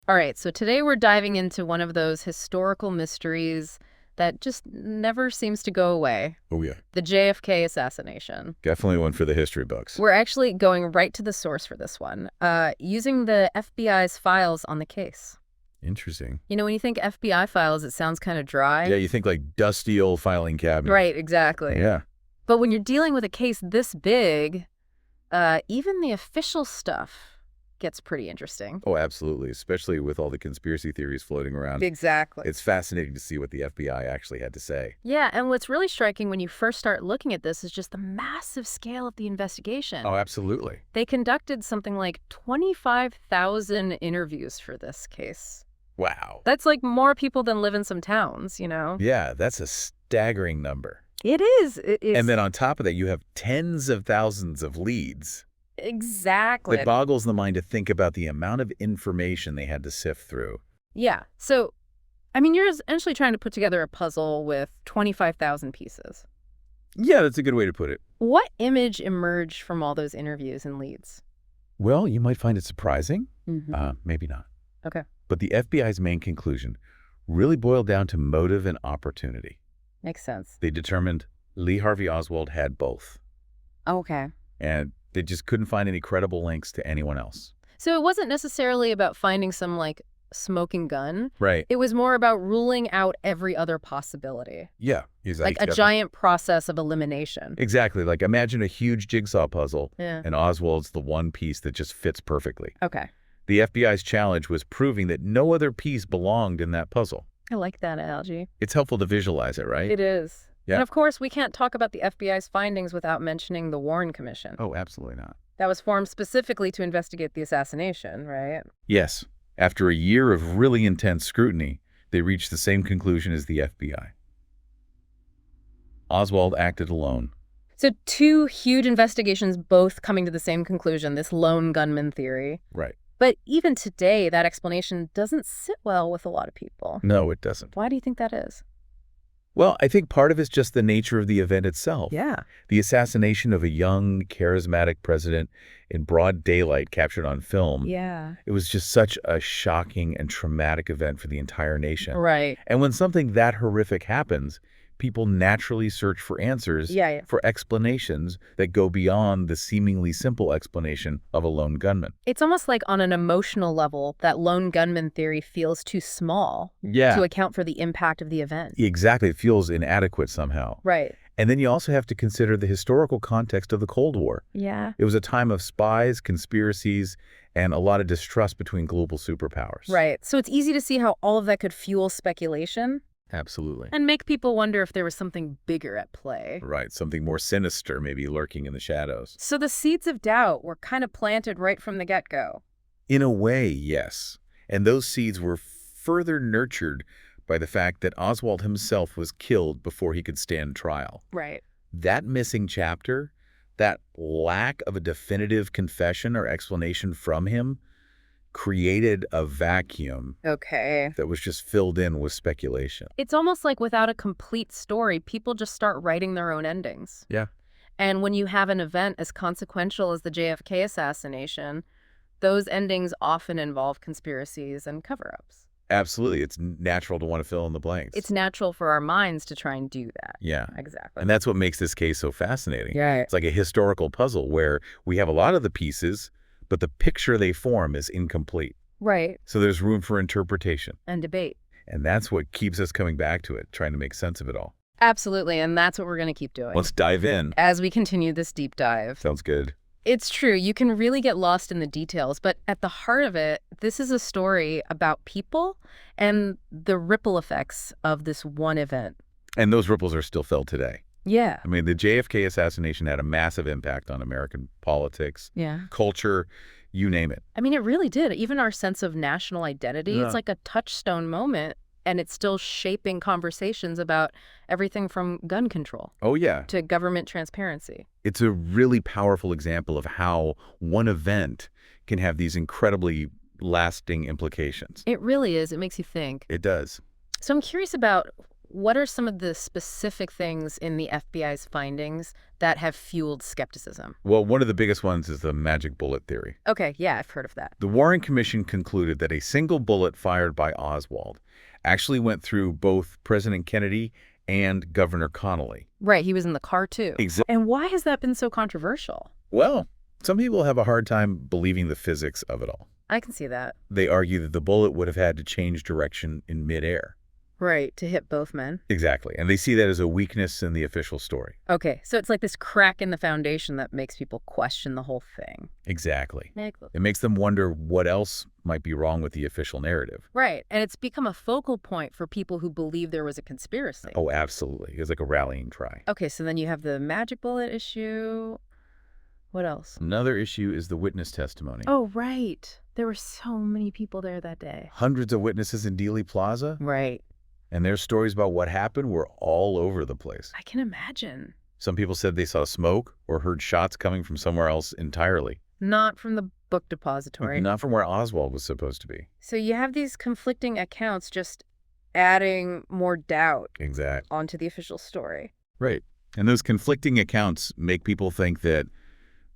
All right, so today we're diving into one of those historical mysteries that just never seems to go away. Oh, yeah. The JFK assassination. Definitely one for the history books. We're actually going right to the source for this one, using the FBI's files on the case. Interesting. You know, when you think FBI files, it sounds kind of dry. Yeah, you think like dusty old filing cabinet. Right, exactly. Yeah. But when you're dealing with a case this big, even the official stuff gets pretty interesting. Oh, absolutely. Especially with all the conspiracy theories floating around. Exactly. It's fascinating to see what the FBI actually had to say. Yeah, and what's really striking when you first start looking at this is just the massive scale of the investigation. Oh, absolutely. They conducted something like 25,000 interviews for this case. Wow. That's like more people than live in some towns, you know? Yeah, that's a staggering number. It is. It is. And then on top of that, you have tens of thousands of leads. Exactly. It boggles the mind to think about the amount of information they had to sift through. Yeah. So, I mean, you're essentially trying to put together a puzzle with 25,000 pieces. Yeah, that's a good way to put it. What image emerged from all those interviews and leads? Well, you might find it surprising. Mm-hmm. Maybe not. Okay. But the FBI's main conclusion really boiled down to motive and opportunity. Makes sense. They determined Lee Harvey Oswald had both. Okay. And they just couldn't find any credible links to anyone else. So it wasn't necessarily about finding some, like, smoking gun. Right. It was more about ruling out every other possibility. Yeah. Like a giant process of elimination. Exactly. Like imagine a huge jigsaw puzzle, Yeah. and Oswald's the one piece that just fits perfectly. Okay. The FBI's challenge was proving that no other piece belonged in that puzzle. I like that analogy. It's helpful to visualize it, right? It is. Yeah. And of course, we can't talk about the FBI's findings without mentioning the Warren Commission. Oh, absolutely not. That was formed specifically to investigate the assassination, right? Yes. After a year of really intense scrutiny, they reached the same conclusion as the FBI. Oswald acted alone. So two huge investigations both coming to the same conclusion, this lone gunman theory. Right. But even today, that explanation doesn't sit well with a lot of people. No, it doesn't. Why do you think that is? Well, I think part of it's just the nature of the event itself. Yeah. The assassination of a young, charismatic president in broad daylight captured on film. Yeah. It was just such a shocking and traumatic event for the entire nation. Right. And when something that horrific happens, people naturally search for answers, Yeah. for explanations that go beyond the seemingly simple explanation of a lone gunman. It's almost like on an emotional level, that lone gunman theory feels too small Yeah. to account for the impact of the event. Exactly. It feels inadequate somehow. Right. And then you also have to consider the historical context of the Cold War. Yeah. It was a time of spies, conspiracies, and a lot of distrust between global superpowers. Right. So it's easy to see how all of that could fuel speculation Absolutely. and make people wonder if there was something bigger at play. Right. Something more sinister maybe lurking in the shadows. So the seeds of doubt were kind of planted right from the get-go. In a way, yes. And those seeds were further nurtured by the fact that Oswald himself was killed before he could stand trial. Right. That missing chapter, that lack of a definitive confession or explanation from him, created a vacuum Okay. that was just filled in with speculation. It's almost like without a complete story, people just start writing their own endings. Yeah. And when you have an event as consequential as the JFK assassination, those endings often involve conspiracies and cover-ups. Absolutely. It's natural to want to fill in the blanks. It's natural for our minds to try and do that. Yeah. Exactly. And that's what makes this case so fascinating. Yeah. It's like a historical puzzle where we have a lot of the pieces, but the picture they form is incomplete. Right. So there's room for interpretation. And debate. And that's what keeps us coming back to it, trying to make sense of it all. Absolutely. And that's what we're going to keep doing Let's dive in. as we continue this deep dive. Sounds good. It's true. You can really get lost in the details, but at the heart of it, this is a story about people and the ripple effects of this one event. And those ripples are still felt today. Yeah. I mean, the JFK assassination had a massive impact on American politics, Yeah. culture, you name it. I mean, it really did. Even our sense of national identity, Yeah. it's like a touchstone moment, and it's still shaping conversations about everything from gun control Oh, yeah. to government transparency. It's a really powerful example of how one event can have these incredibly lasting implications. It really is. It makes you think. It does. So I'm curious about what are some of the specific things in the FBI's findings that have fueled skepticism? Well, one of the biggest ones is the magic bullet theory. Okay, yeah, I've heard of that. The Warren Commission concluded that a single bullet fired by Oswald actually went through both President Kennedy and Governor Connolly. Right, he was in the car too. Exactly. And why has that been so controversial? Well, some people have a hard time believing the physics of it all. I can see that. They argue that the bullet would have had to change direction in midair. Right, to hit both men. Exactly. And they see that as a weakness in the official story. Okay, so it's like this crack in the foundation that makes people question the whole thing. Exactly. It makes them wonder what else might be wrong with the official narrative. Right, and it's become a focal point for people who believe there was a conspiracy. Oh, absolutely. It was like a rallying cry. Okay, so then you have the magic bullet issue. What else? Another issue is the witness testimony. Oh, right. There were so many people there that day. Hundreds of witnesses in Dealey Plaza, Right. and their stories about what happened were all over the place. I can imagine. Some people said they saw smoke or heard shots coming from somewhere else entirely. Not from the book depository. Not from where Oswald was supposed to be. So you have these conflicting accounts just adding more doubt Exactly. onto the official story. Right. And those conflicting accounts make people think that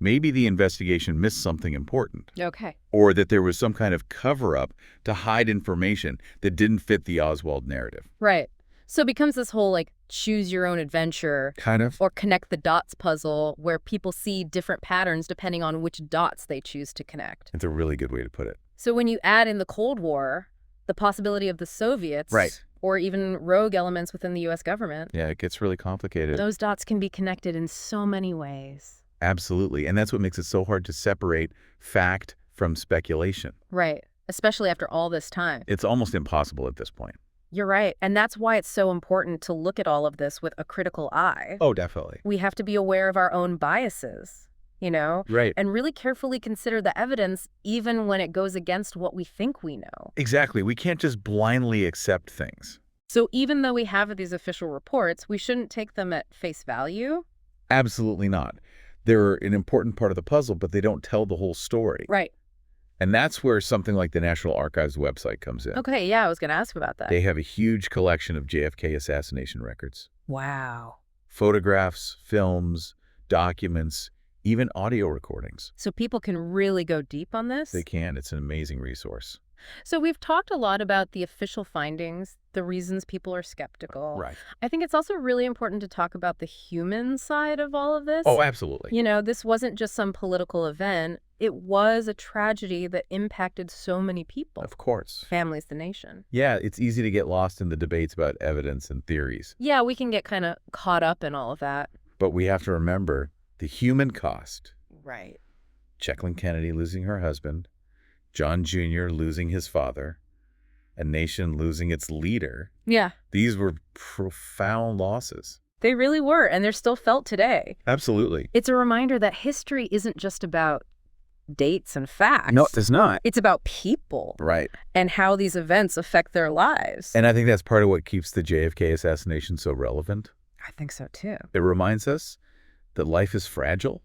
maybe the investigation missed something important, Okay. or that there was some kind of cover-up to hide information that didn't fit the Oswald narrative. Right. So it becomes this whole, like, choose your own adventure Kind of. or connect the dots puzzle where people see different patterns depending on which dots they choose to connect. It's a really good way to put it. So when you add in the Cold War, the possibility of the Soviets, Right, or even rogue elements within the U.S. government, yeah, it gets really complicated. those dots can be connected in so many ways. Absolutely. And that's what makes it so hard to separate fact from speculation. Right. Especially after all this time. It's almost impossible at this point. You're right. And that's why it's so important to look at all of this with a critical eye. Oh, definitely. We have to be aware of our own biases, you know, Right. and really carefully consider the evidence even when it goes against what we think we know. Exactly. We can't just blindly accept things. So even though we have these official reports, we shouldn't take them at face value. Absolutely not. They're an important part of the puzzle, but they don't tell the whole story. Right. And that's where something like the National Archives website comes in. Okay, yeah, I was going to ask about that. They have a huge collection of JFK assassination records. Wow. Photographs, films, documents, even audio recordings. So people can really go deep on this? They can. It's an amazing resource. So we've talked a lot about the official findings, the reasons people are skeptical. Right. I think it's also really important to talk about the human side of all of this. Oh, absolutely. You know, this wasn't just some political event. It was a tragedy that impacted so many people. Of course. Families, the nation. Yeah, it's easy to get lost in the debates about evidence and theories. Yeah, we can get kind of caught up in all of that. But we have to remember the human cost. Right. Jacqueline Kennedy losing her husband, John Jr. losing his father, a nation losing its leader. Yeah. These were profound losses. They really were, and they're still felt today. Absolutely. It's a reminder that history isn't just about dates and facts. No, it does not. It's about people. Right. And how these events affect their lives. And I think that's part of what keeps the JFK assassination so relevant. I think so, too. It reminds us that life is fragile,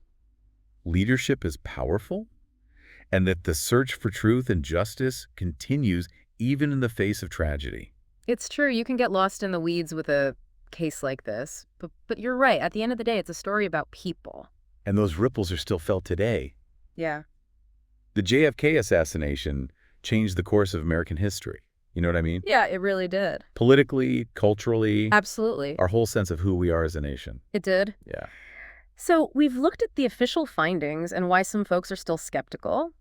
leadership is powerful, and that the search for truth and justice continues even in the face of tragedy. It's true. You can get lost in the weeds with a case like this. But you're right. At the end of the day, it's a story about people. And those ripples are still felt today. Yeah. The JFK assassination changed the course of American history. You know what I mean? Yeah, it really did. Politically, culturally, Absolutely. our whole sense of who we are as a nation. It did. Yeah. So we've looked at the official findings and why some folks are still skeptical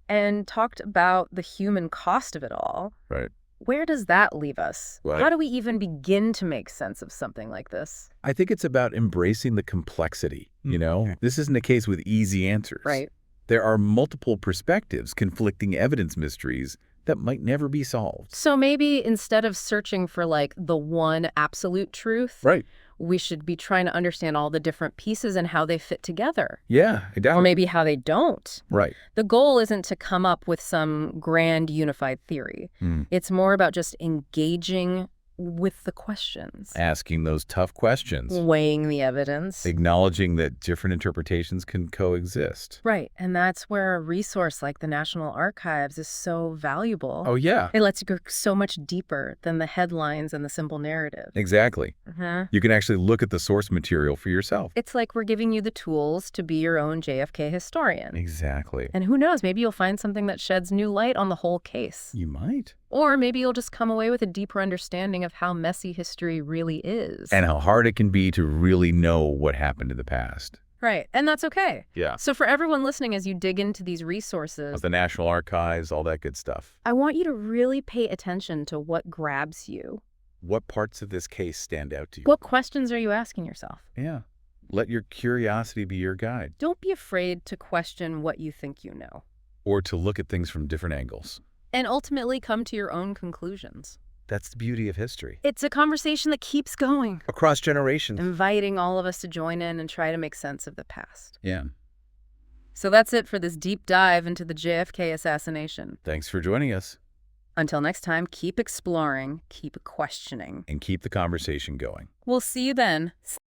and talked about the human cost of it all. Right. Where does that leave us? Right. How do we even begin to make sense of something like this? I think it's about embracing the complexity, you know? This isn't a case with easy answers. Right. There are multiple perspectives, conflicting evidence mysteries that might never be solved. So maybe instead of searching for like the one absolute truth, Right. we should be trying to understand all the different pieces and how they fit together. Yeah, I doubt Or it. maybe how they don't. Right. The goal isn't to come up with some grand unified theory. It's more about just engaging with the questions. Asking those tough questions. Weighing the evidence. Acknowledging that different interpretations can coexist. Right, and that's where a resource like the National Archives is so valuable. Oh, yeah. It lets you go so much deeper than the headlines and the simple narrative. Exactly. Uh-huh. You can actually look at the source material for yourself. It's like we're giving you the tools to be your own JFK historian. Exactly. And who knows, maybe you'll find something that sheds new light on the whole case. You might. Or maybe you'll just come away with a deeper understanding of how messy history really is. And how hard it can be to really know what happened in the past. Right, and that's okay. Yeah. So for everyone listening, as you dig into these resources, The National Archives, all that good stuff. I want you to really pay attention to what grabs you. What parts of this case stand out to you? What questions are you asking yourself? Yeah. Let your curiosity be your guide. Don't be afraid to question what you think you know. Or to look at things from different angles. And ultimately come to your own conclusions. That's the beauty of history. It's a conversation that keeps going, Across generations. inviting all of us to join in and try to make sense of the past. Yeah. So that's it for this deep dive into the JFK assassination. Thanks for joining us. Until next time, keep exploring, keep questioning. And keep the conversation going. We'll see you then.